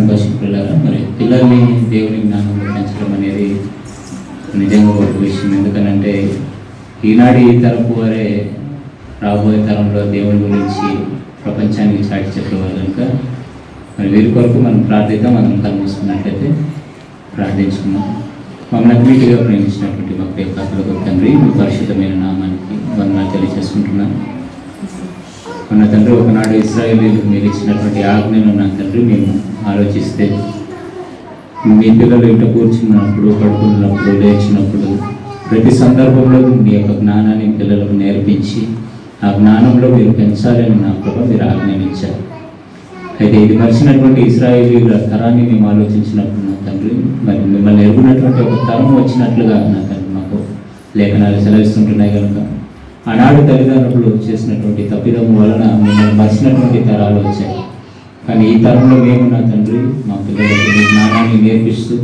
పశువులారా, మరి పిల్లల్ని దేవుని జ్ఞానంలో పెంచడం అనేది నిజంగా గొప్ప విషయం. ఎందుకనంటే ఈనాడు ఈ తరపు వారే రాబోయే తరంలో దేవుని గురించి ప్రపంచానికి చాటి చెప్పేవారు కనుక మరి వీరి కొరకు మనం ప్రార్థిద్దాం. మనం కళ్ళు మూసుకున్నట్లయితే ప్రార్థించుకున్నాం. మమ్మల్ని అన్నిటిగా ప్రేమించినటువంటి మా ప్రేమకు తండ్రి, మీ పరిశుద్ధమైన నామానికి వందనాలు తెలియజేసుకుంటున్నాను. మన తండ్రి, ఒకనాడు ఇశ్రాయేలీయులకు మీరు ఇచ్చినటువంటి ఆజ్ఞను నా తండ్రి మేము ఆలోచిస్తే, మీ పిల్లలు ఇంట కూర్చున్నప్పుడు, పడుకున్నప్పుడు, లేచినప్పుడు ప్రతి సందర్భంలో మీ యొక్క జ్ఞానాన్ని పిల్లలకు నేర్పించి ఆ జ్ఞానంలో మీరు పెంచాలని నా ప్రభు మీరు ఆజ్ఞానించారు. అయితే ఇది మరిచినటువంటి ఇశ్రాయేలీయుల తరాన్ని మేము ఆలోచించినప్పుడు నా తండ్రి, మరి మిమ్మల్ని ఎరుగునటువంటి ఒక తరం వచ్చినట్లుగా నా తండ్రి మాకు లేఖనాలు సెలవిస్తుంటున్నాయి కనుక ఆనాడు తల్లిదండ్రులు చేసినటువంటి తప్పిదం వలన మిమ్మల్ని మరిచినటువంటి తరాలు వచ్చాయి. కానీ ఈ తరంలో మేము నా తండ్రి మా పిల్లలకు మీ జ్ఞానాన్ని నేర్పిస్తూ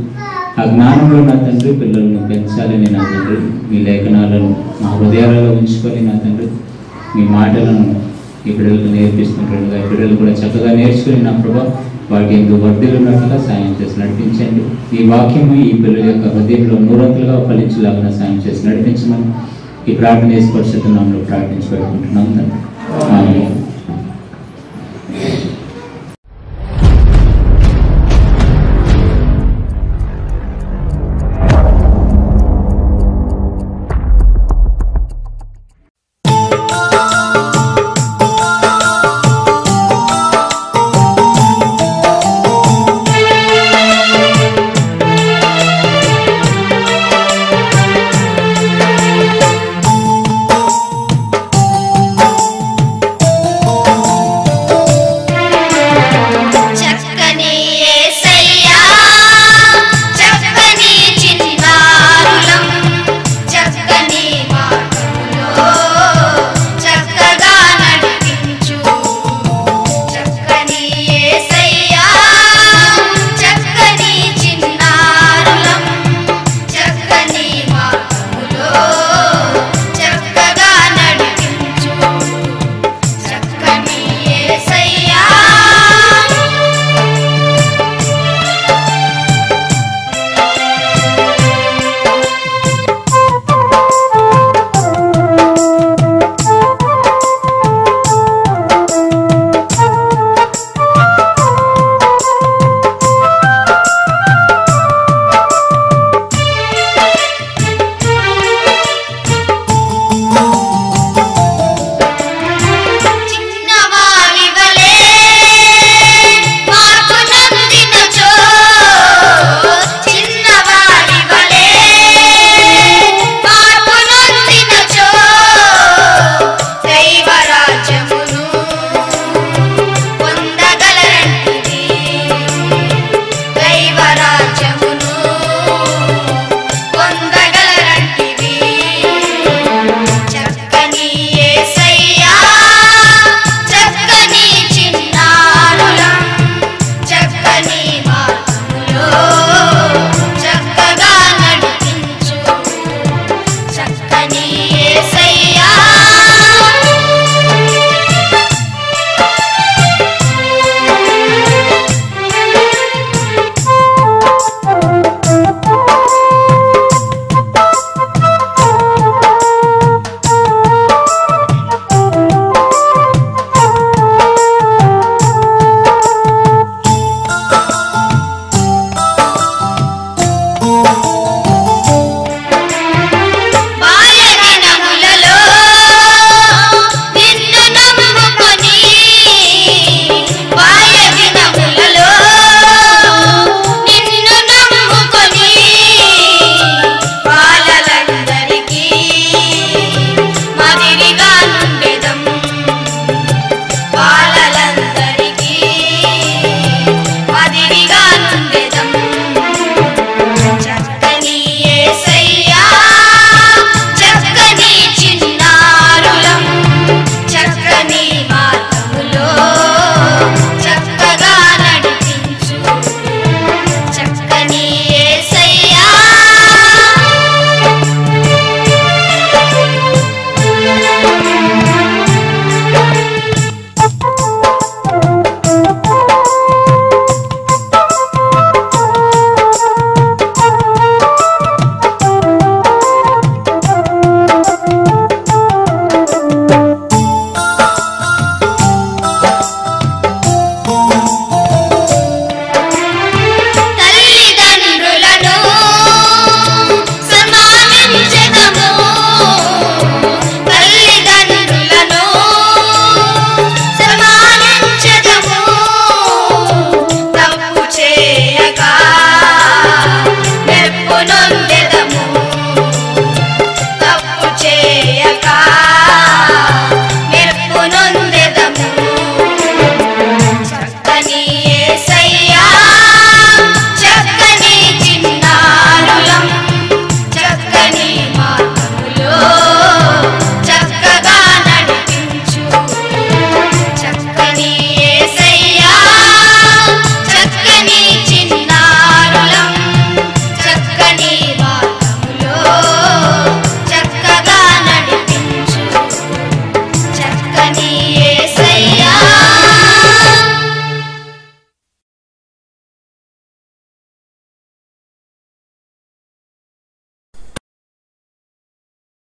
ఆ జ్ఞానంలో నా తండ్రి పిల్లలను పెంచాలని నా తండ్రి మీ లేఖనాలను మా హృదయాలలో ఉంచుకొని నా తండ్రి మీ మాటలను ఈ పిల్లలకు నేర్పిస్తుంటుండగా ఈ పిల్లలు కూడా చక్కగా నేర్చుకుని నా ప్రభా వాటి ఎందుకు వర్ధిల్లున్నట్లుగా సాయం చేసి నడిపించండి. ఈ వాక్యము ఈ పిల్లల యొక్క హృదయంలో నూరంతులుగా ఫలించలాగా సాయం చేసి నడిపించమని ఈ ప్రార్థన పరిశుద్ధ నామములో ప్రార్థించి పెట్టుకుంటున్నాం తండ్రి. ఆమేన్.